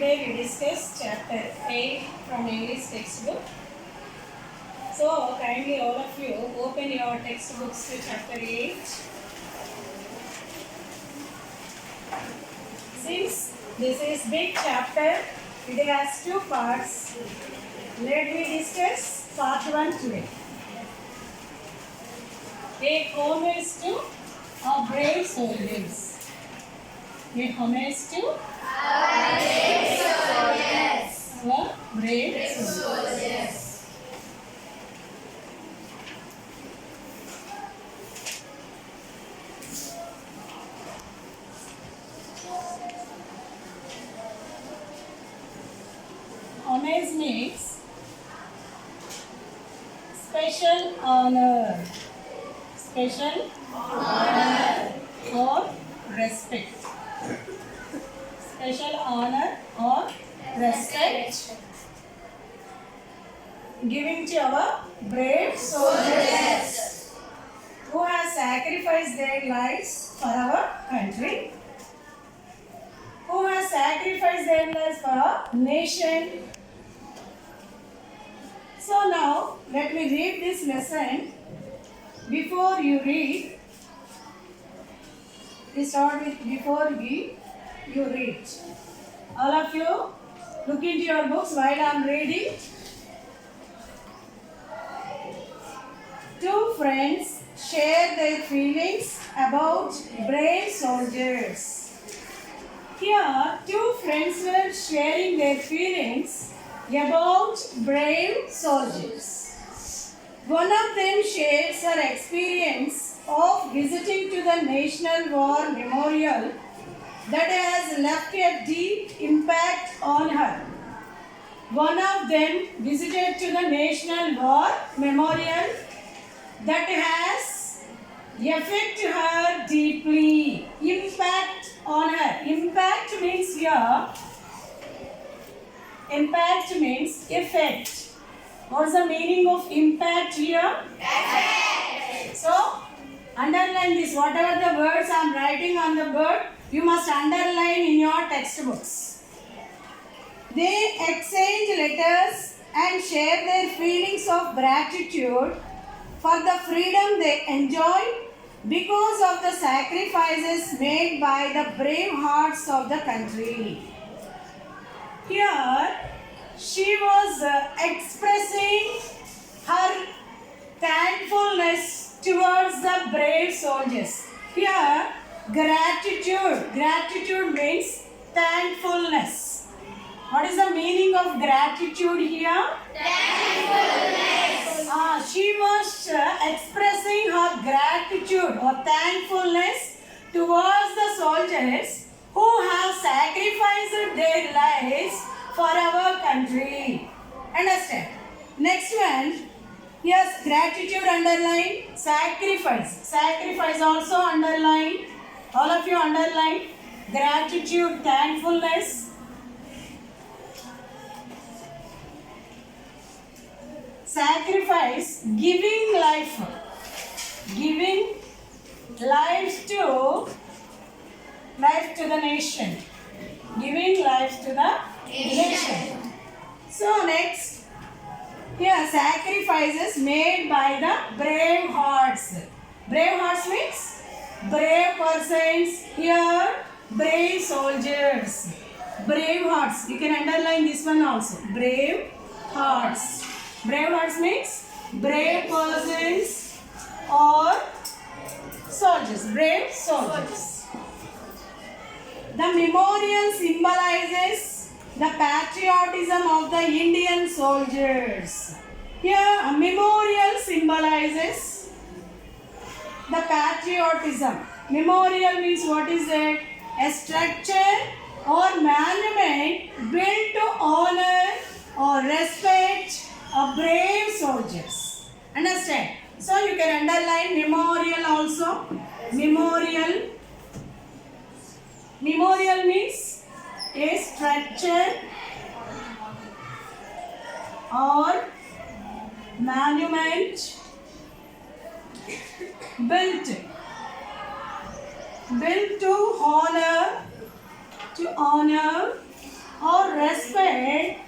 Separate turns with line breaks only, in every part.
Today we discuss chapter 8 from English textbook. So kindly all of you open your textbooks to chapter 8. Since this is big chapter, it has two parts. Let me discuss part 1 today. A homage to our brave soldiers. A homage to our brave soldiers. Homage means special honor. Special honor or respect. Special honor or respect giving to our brave soldiers who have sacrificed their lives for our country, who have sacrificed their lives for our nation. So now let me read this lesson. Before you read, we start with before you read. All of you look into your books while I am reading. Two friends share their feelings about brave soldiers. Here, two friends were sharing their feelings about brave soldiers. One of them shares her experience of visiting to the National War Memorial that has left a deep impact on her. One of them visited to the National War Memorial that has affected her deeply. Impact on her. Impact means here. Impact means effect. What's the meaning of impact here? Effect. So, underline this. Whatever the words I am writing on the board, you must underline in your textbooks. They exchange letters and share their feelings of gratitude for the freedom they enjoy because of the sacrifices made by the brave hearts of the country. Here, she was expressing her thankfulness towards the brave soldiers. Here, gratitude. Gratitude means thankfulness. What is the meaning of gratitude here? Thankfulness. She was expressing her gratitude or thankfulness towards the soldiers who have sacrificed their lives for our country. Understand? Next one. Yes, gratitude underline. Sacrifice. Sacrifice also underline. All of you underline. Gratitude, thankfulness. Sacrifice, giving life. Giving life to the nation. Giving life to the nation. So next, here sacrifices made by the brave hearts. Brave hearts means brave persons. Here, brave soldiers. Brave hearts. You can underline this one also. Brave hearts. Brave hearts means brave persons or soldiers. Brave soldiers. The memorial symbolizes the patriotism of the Indian soldiers. Here, a memorial symbolizes the patriotism. Memorial means what is it? A structure or monument built to honor or respect a brave soldiers. Understand? So you can underline memorial also. Memorial. Memorial means a structure or monument built to honor or respect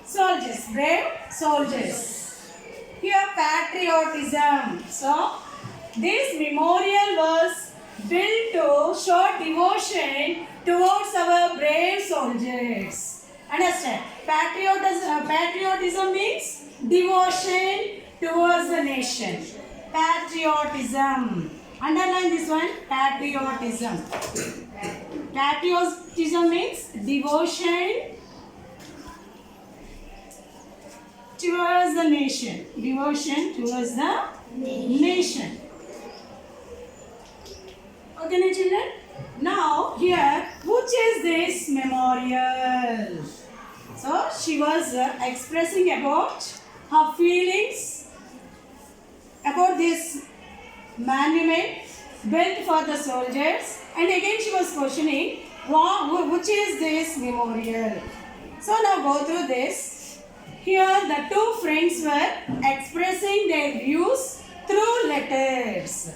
soldiers, brave soldiers. Here patriotism. So this memorial was built to show devotion towards our brave soldiers. Understand? Patriotism means devotion towards the nation. Patriotism. Underline this one. Patriotism. Patriotism means devotion towards the nation. Devotion towards the nation. Okay, now children. Now here, which is this memorial? So she was expressing about her feelings about this monument built for the soldiers, and again she was questioning which is this memorial. So now go through this. Here the two friends were expressing their views through letters.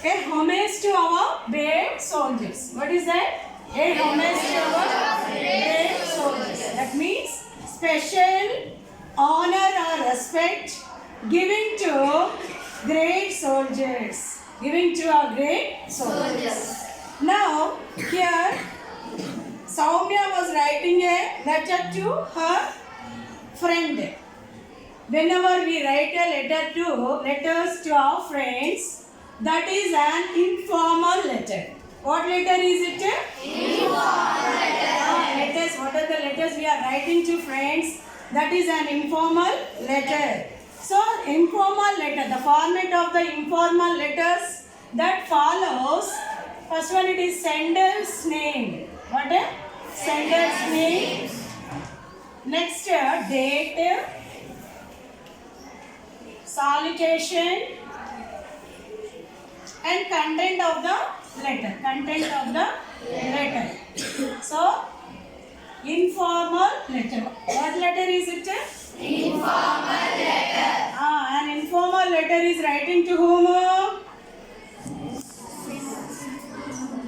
A homage to our brave soldiers. What is that? A homage to our brave soldiers. That means special honor or respect giving to great soldiers. Giving to our great soldiers. Now, here, Soumya was writing a letter to her friend. Whenever we write a letters to our friends, that is an informal letter. What letter is it? Informal letter. Letters. What are the letters we are writing to friends? That is an informal letter. So, informal letter, the format of the informal letters that follows. First one, it is sender's name. What? Sender's name. Next, date, salutation, and content of the letter. Content of the letter. So, informal letter. What letter is it? Informal letter. An informal letter is writing to whom?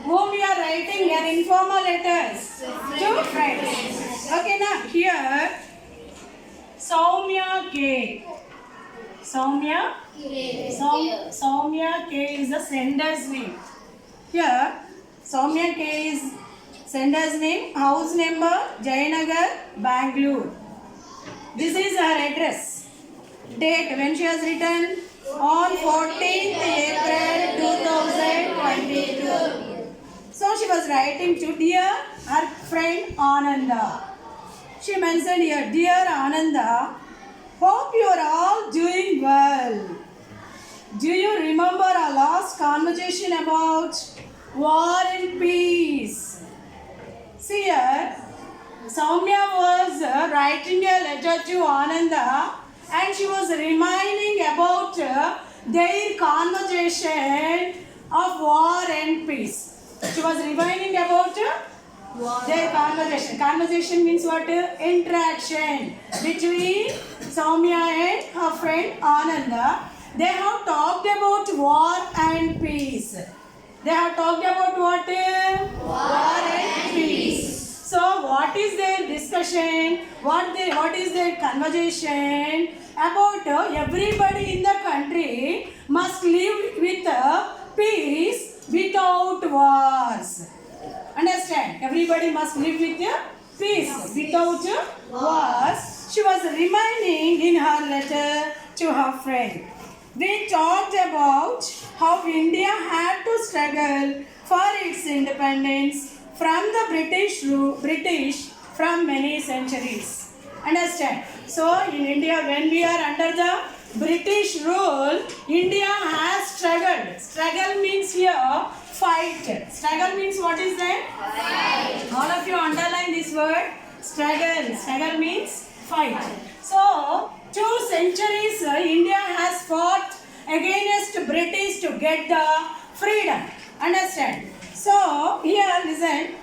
Whom we are writing an informal letters? To friends. Okay, now here Soumya K. Soumya K is the sender's name. Here Soumya K is sender's name. House number Jayanagar, Bangalore. This is her address. Date when she has written on 14th April 2022. So she was writing to dear her friend Ananda. She mentioned here, dear Ananda, hope you are all doing well. Do you remember our last conversation about war and peace? See here, Soumya was writing a letter to Ananda and she was reminding about their conversation of war and peace. She was reminding about their conversation. Conversation means what? Interaction between Soumya and her friend Ananda. They have talked about war and peace. They have talked about what? War and peace. So what is their discussion? What is their conversation? About everybody in the country must live with peace without wars. Understand? Everybody must live with peace without wars. She was reminding in her letter to her friend. We talked about how India had to struggle for its independence from the British from many centuries. Understand? So in India, when we are under the British rule, India has struggled. Struggle means here fight. Struggle means what is that? Fight. All of you underline this word. Struggle. Struggle means fight. So 2 centuries India has fought against British to get the freedom. Understand? So here listen.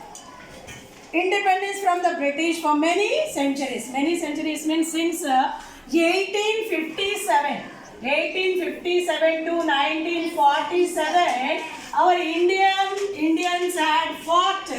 Independence from the British for many centuries. Many centuries means since 1857. 1857 to 1947, our Indian Indians had fought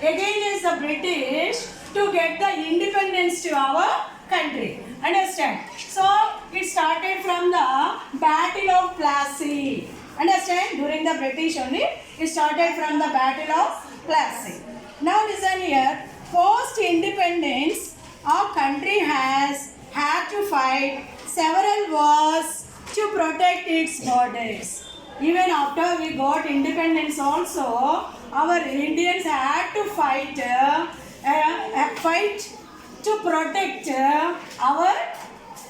against the British to get the independence to our country. Understand? So it started from the Battle of Plassey. Understand? During the British only, it started from the Battle of Plassey. Now listen here. Post independence, our country has had to fight several wars to protect its borders. Even after we got independence also, our Indians had to fight to protect our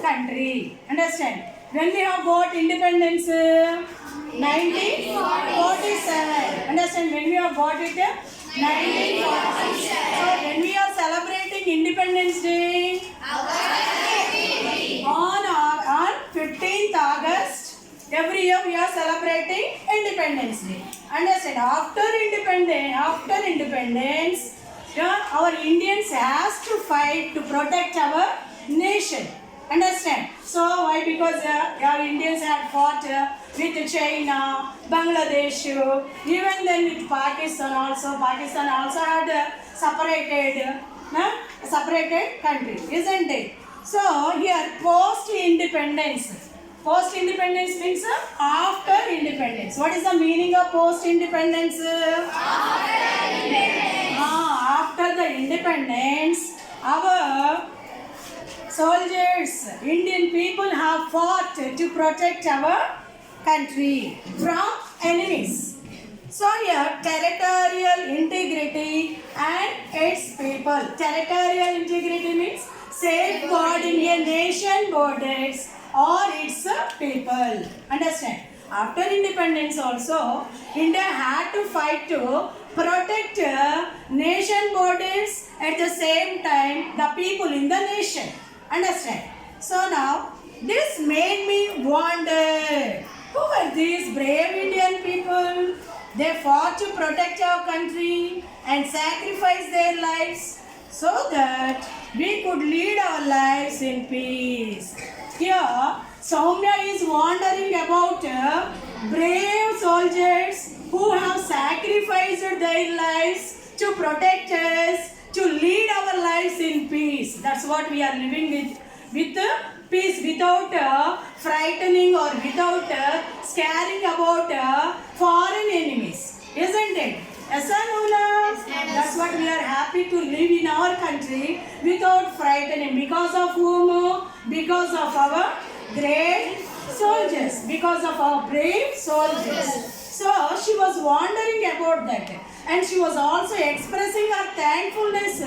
country. Understand? When we have got independence, 1947. Understand? When we have got it, 1947. So when we are celebrating Independence Day, on 15th August, every year we are celebrating Independence Day. Understand? After independence, our Indians has to fight to protect our nation. Understand? So why? Because our Indians had fought with China, Bangladesh, even then with Pakistan also. Pakistan also had separated country, isn't it? So here post-independence. Post-independence means after independence. What is the meaning of post-independence? After the independence, our soldiers, Indian people have fought to protect our country from enemies. So here, territorial integrity and its people. Territorial integrity means safeguarding a nation borders or its people. Understand? After independence also, India had to fight to protect nation borders, at the same time the people in the nation. Understand? So now this made me wonder, who were these brave Indian people? They fought to protect our country and sacrifice their lives so that we could lead our lives in peace. Here Soumya is wondering about brave soldiers who have sacrificed their lives to protect us, to lead our lives in peace. That's what we are living with peace, without frightening or without scaring about foreign enemies. Isn't it? Yes or no? That's what we are happy to live in our country without frightening. Because of whom? Because of our great soldiers. Because of our brave soldiers. So she was wondering about that, and she was also expressing her thankfulness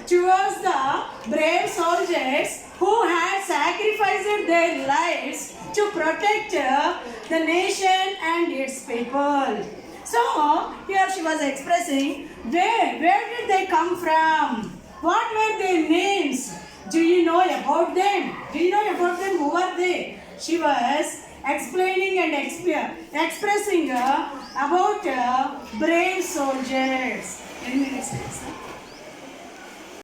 towards the brave soldiers who had sacrificed their lives to protect the nation and its people. So here she was expressing where did they come from? What were their names? Do you know about them? Do you know about them? Who are they? She was explaining and expressing about brave soldiers. 10 minutes.